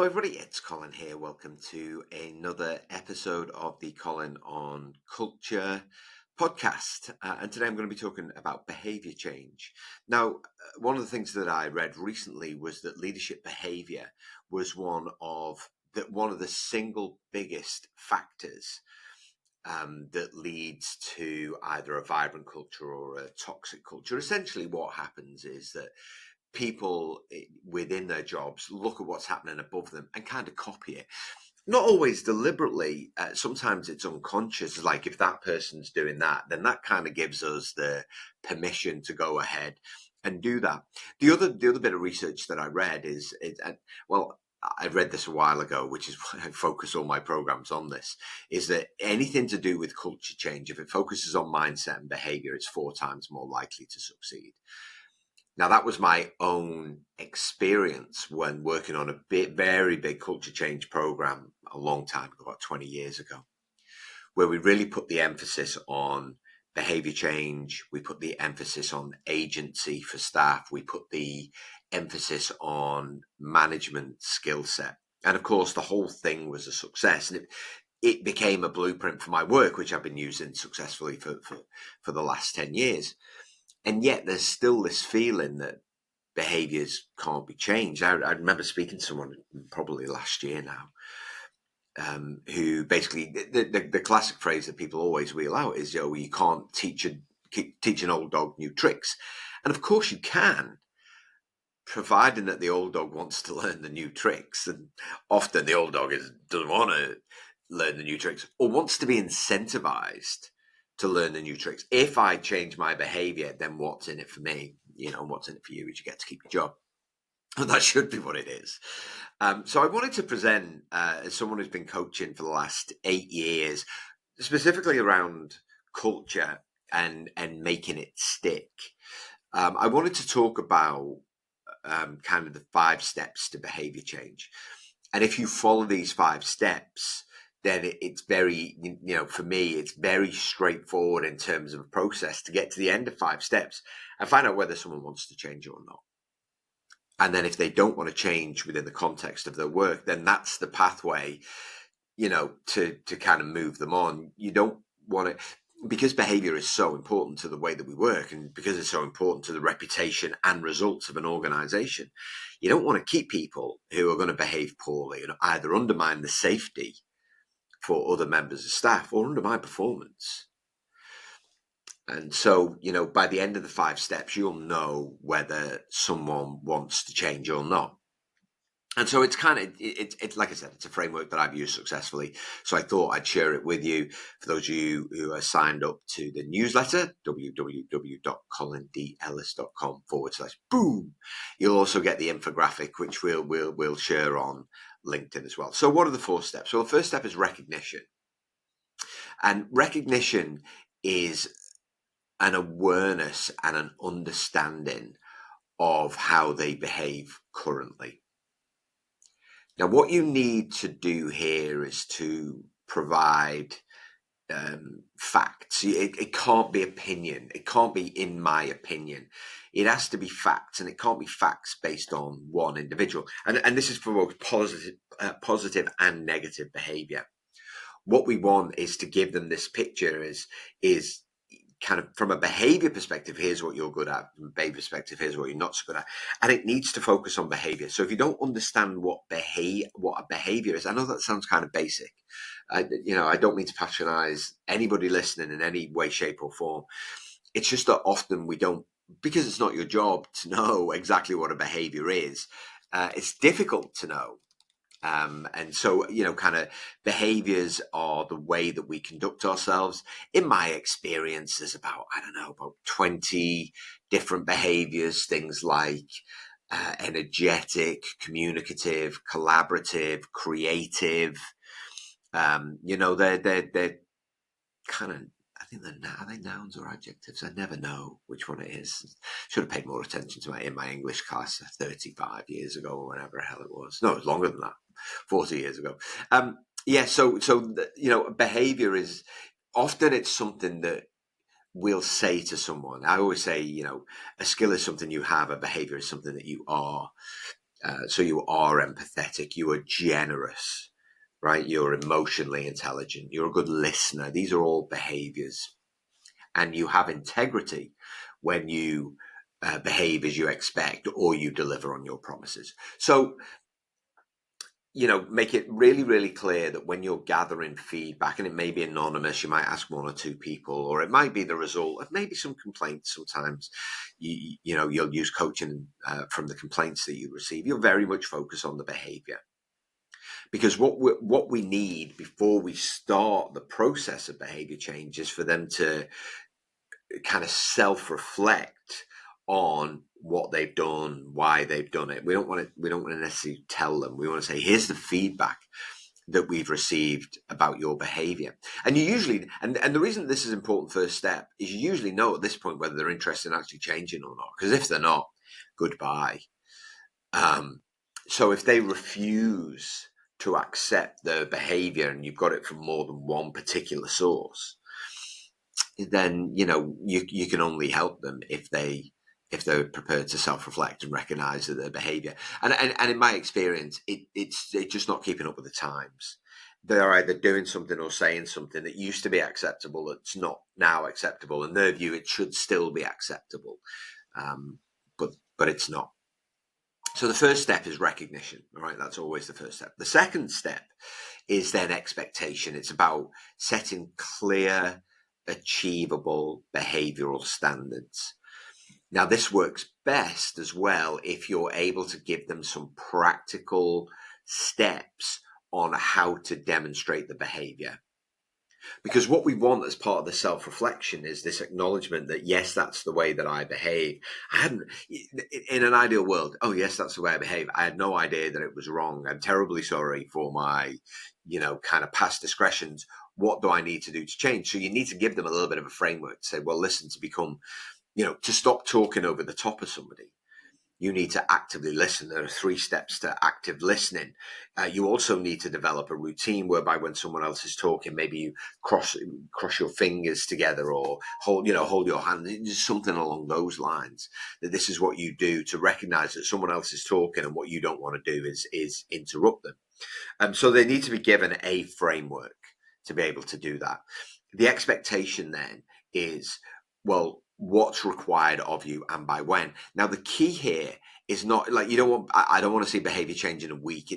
everybody, it's Colin here. Welcome to another episode of the Colin on Culture podcast. And today I'm going to be talking about behavior change. Now, one of the things that I read recently was that leadership behavior was one of the single biggest factors that leads to either a vibrant culture or a toxic culture. Essentially, what happens is that people within their jobs look at what's happening above them and kind of copy it. Not always deliberately. Sometimes it's unconscious. Like if that person's doing that, then that kind of gives us the permission to go ahead and do that. The other bit of research that I read I read this a while ago, which is why I focus all my programs on this, is that anything to do with culture change, if it focuses on mindset and behavior, it's 4 times more likely to succeed. Now, that was my own experience when working on a very big culture change program a long time ago, about 20 years ago, where we really put the emphasis on behavior change. We put the emphasis on agency for staff. We put the emphasis on management skill set. And of course, the whole thing was a success. And it became a blueprint for my work, which I've been using successfully for the last 10 years. And yet there's still this feeling that behaviors can't be changed. I remember speaking to someone probably last year now, who basically, the classic phrase that people always wheel out is, you can't teach an old dog new tricks. And of course you can, providing that the old dog wants to learn the new tricks. And often the old dog doesn't want to learn the new tricks or wants to be incentivized to learn the new tricks. If I change my behavior, then what's in it for me? What's in it for you is you get to keep your job. And that should be what it is. So I wanted to present, as someone who's been coaching for the last 8 years, specifically around culture and making it stick. I wanted to talk about kind of the 5 steps to behavior change. And if you follow these 5 steps, then it's very, for me, it's very straightforward in terms of a process to get to the end of 5 steps and find out whether someone wants to change or not. And then if they don't want to change within the context of their work, then that's the pathway, to kind of move them on. You don't want to, because behavior is so important to the way that we work and because it's so important to the reputation and results of an organization, you don't want to keep people who are going to behave poorly and either undermine the safety for other members of staff or undermine performance. And so, by the end of the 5 steps, you'll know whether someone wants to change or not. And so it's kind of, it's like I said, it's a framework that I've used successfully. So I thought I'd share it with you. For those of you who are signed up to the newsletter, www.colindellis.com/boom. You'll also get the infographic, which we'll share on LinkedIn as well. So what are the 4 steps? Well, the first step is recognition. And recognition is an awareness and an understanding of how they behave currently. Now, what you need to do here is to provide facts. It can't be opinion. It can't be in my opinion. It has to be facts, and it can't be facts based on one individual. And this is for both positive and negative behavior. What we want is to give them this picture is kind of from a behavior perspective, here's what you're good at. From a behavior perspective, here's what you're not so good at. And it needs to focus on behavior. So if you don't understand what a behavior is, I know that sounds kind of basic. I don't mean to patronize anybody listening in any way, shape or form. It's just that often we don't, because it's not your job to know exactly what a behavior is. It's difficult to know. And so, kind of behaviors are the way that we conduct ourselves. In my experience, there's about 20 different behaviors, things like energetic, communicative, collaborative, creative. They're kind of, I think are they nouns or adjectives? I never know which one it is. Should have paid more attention to in my English class 35 years ago or whenever the hell it was. No, it was longer than that, 40 years ago. So behavior is often it's something that we'll say to someone. I always say, a skill is something you have, a behavior is something that you are. So you are empathetic, you are generous, right? You're emotionally intelligent, you're a good listener. These are all behaviors. And you have integrity when you behave as you expect or you deliver on your promises. So, make it really, really clear that when you're gathering feedback, and it may be anonymous, you might ask one or two people, or it might be the result of maybe some complaints. Sometimes, you'll use coaching from the complaints that you receive. You'll very much focus on the behavior, because what we need before we start the process of behavior change is for them to kind of self-reflect on what they've done, why they've done it. We don't want to necessarily tell them. We want to say, here's the feedback that we've received about your behavior. And you usually, and the reason this is an important first step is you usually know at this point whether they're interested in actually changing or not. Because if they're not, goodbye. So if they refuse to accept the behavior and you've got it from more than one particular source, then you can only help them if they're prepared to self-reflect and recognize that their behavior and in my experience it's just not keeping up with the times. They're either doing something or saying something that used to be acceptable that's not now acceptable. In their view, it should still be acceptable, but it's not. So the first step is recognition. All right, that's always the first step. The second step is then expectation. It's about setting clear, achievable behavioral standards. Now, this works best as well if you're able to give them some practical steps on how to demonstrate the behavior. Because what we want as part of the self-reflection is this acknowledgement that, yes, that's the way that I behave. I hadn't, in an ideal world, oh, yes, that's the way I behave. I had no idea that it was wrong. I'm terribly sorry for my, kind of past discretions. What do I need to do to change? So you need to give them a little bit of a framework to say, well, listen, to become, to stop talking over the top of somebody, you need to actively listen. There are 3 steps to active listening. You also need to develop a routine whereby when someone else is talking, maybe you cross your fingers together or hold your hand, just something along those lines. That this is what you do to recognize that someone else is talking, and what you don't want to do is interrupt them. So they need to be given a framework to be able to do that. The expectation then is, well, what's required of you and by when. Now, the key here is not like I don't want to see behavior change in a week.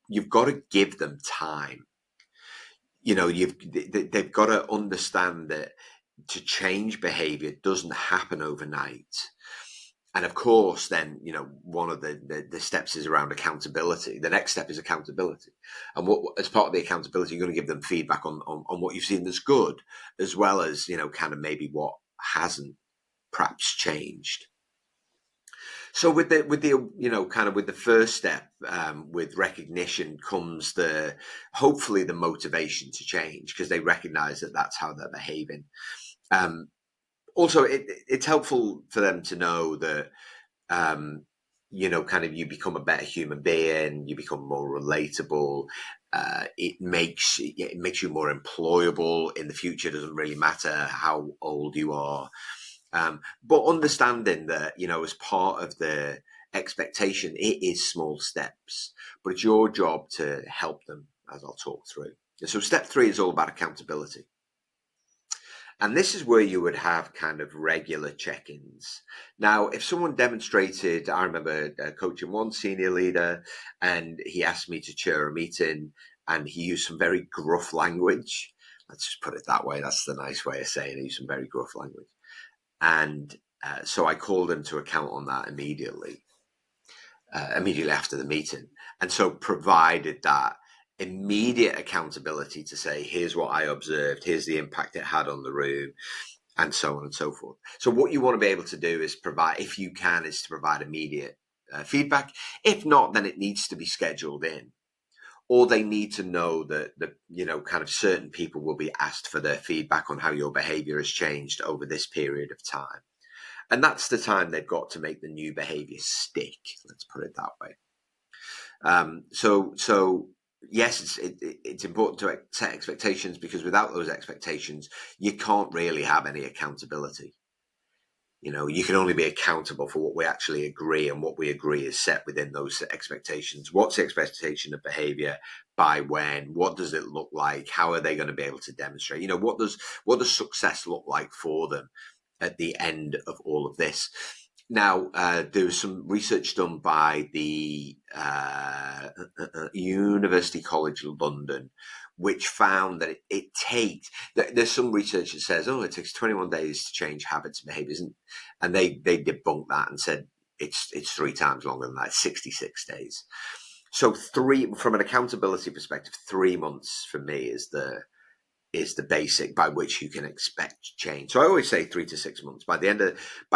You've got to give them time. They've got to understand that to change behavior doesn't happen overnight. And of course, then, one of the steps is around accountability. The next step is accountability. And as part of the accountability, you're going to give them feedback on what you've seen that's good, as well as, kind of maybe what hasn't perhaps changed. So with the first step, with recognition comes hopefully the motivation to change, because they recognize that that's how they're behaving. Also, it's helpful for them to know that, kind of you become a better human being, you become more relatable. It makes you more employable in the future. It doesn't really matter how old you are. But understanding that, as part of the expectation, it is small steps, but it's your job to help them, as I'll talk through. And so step 3 is all about accountability. And this is where you would have kind of regular check-ins. Now, if someone demonstrated, I remember coaching one senior leader, and he asked me to chair a meeting, and he used some very gruff language. Let's just put it that way. That's the nice way of saying it. He used some very gruff language. And so I called him to account on that immediately after the meeting. And so provided that immediate accountability to say, here's what I observed, here's the impact it had on the room, and so on and so forth. So what you want to be able to do is provide, if you can, is to provide immediate feedback. If not, then it needs to be scheduled in. Or they need to know that kind of certain people will be asked for their feedback on how your behavior has changed over this period of time. And that's the time they've got to make the new behavior stick. Let's put it that way. So yes, it's important to set expectations, because without those expectations, you can't really have any accountability. You can only be accountable for what we actually agree, and what we agree is set within those expectations. What's the expectation of behavior? By when? What does it look like? How are they going to be able to demonstrate? What does success look like for them at the end of all of this? Now, there was some research done by the University College London, which found that it takes, there's some research that says, it takes 21 days to change habits and behaviors. And they debunked that and said it's 3 times longer than that, 66 days. So from an accountability perspective, 3 months for me is the basic by which you can expect change. So I always say 3 to 6 months. By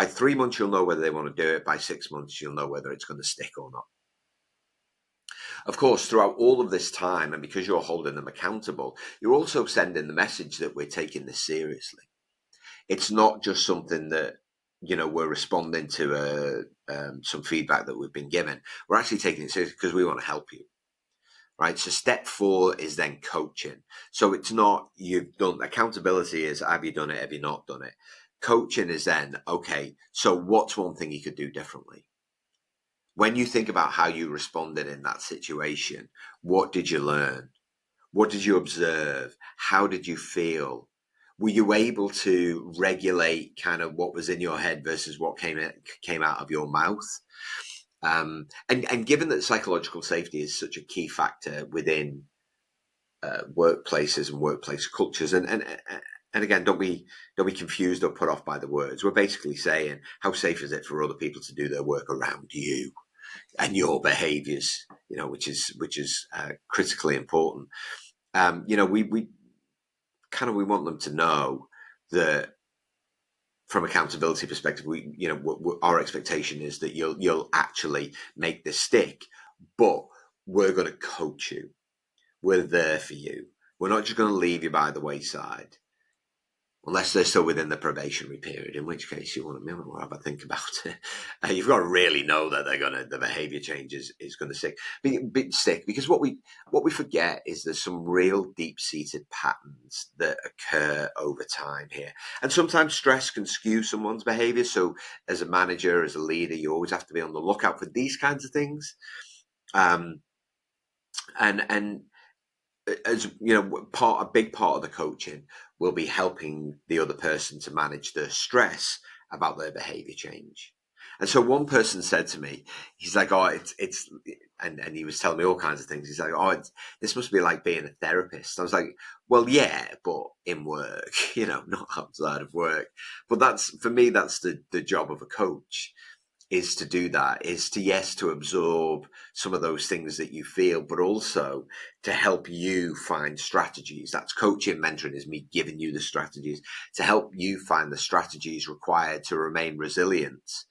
3 months, you'll know whether they want to do it. By 6 months, you'll know whether it's going to stick or not. Of course, throughout all of this time, and because you're holding them accountable, you're also sending the message that we're taking this seriously. It's not just something that, we're responding to some feedback that we've been given. We're actually taking it seriously because we want to help you. Right. So step 4 is then coaching. So it's not you've done accountability is have you done it? Have you not done it? Coaching is then, okay, so what's one thing you could do differently? When you think about how you responded in that situation, what did you learn? What did you observe? How did you feel? Were you able to regulate kind of what was in your head versus what came out of your mouth? And given that psychological safety is such a key factor within workplaces and workplace cultures, and again, don't be confused or put off by the words. We're basically saying, how safe is it for other people to do their work around you and your behaviours? Which is critically important. We want them to know that from accountability perspective, our expectation is that you'll actually make this stick, but we're going to coach you. We're there for you. We're not just going to leave you by the wayside, unless they're still within the probationary period, in which case you want to have a think about it. You've got to really know that the behaviour change is going to stick. Because what we forget is there's some real deep-seated patterns that occur over time here. And sometimes stress can skew someone's behaviour. So as a manager, as a leader, you always have to be on the lookout for these kinds of things. And as a big part of the coaching will be helping the other person to manage the stress about their behavior change. And so one person said to me, he's like, and he was telling me all kinds of things. He's like, this must be like being a therapist. I was like, well, yeah, but in work, not outside of work. But for me, that's the job of a coach, is to do that, is to absorb some of those things that you feel, but also to help you find strategies. That's coaching. Mentoring is me giving you the strategies to help you find the strategies required to remain resilient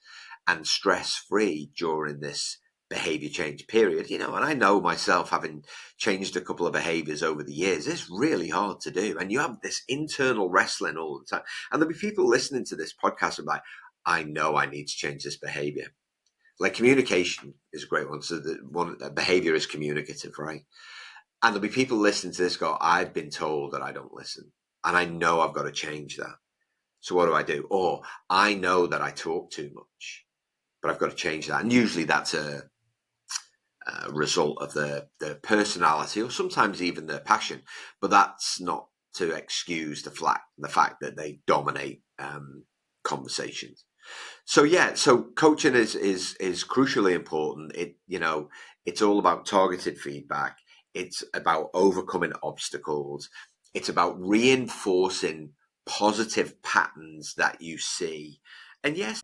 and stress-free during this behavior change period. And I know myself, having changed a couple of behaviors over the years, it's really hard to do. And you have this internal wrestling all the time. And there'll be people listening to this podcast and like, I know I need to change this behavior. Like communication is a great one. So behavior is communicative, right? And there'll be people listening to this go, I've been told that I don't listen, and I know I've got to change that. So what do I do? Or I know that I talk too much, but I've got to change that. And usually that's a result of their personality, or sometimes even their passion. But that's not to excuse the fact that they dominate conversations. So coaching is crucially important. It's all about targeted feedback. It's about overcoming obstacles. It's about reinforcing positive patterns that you see. And yes,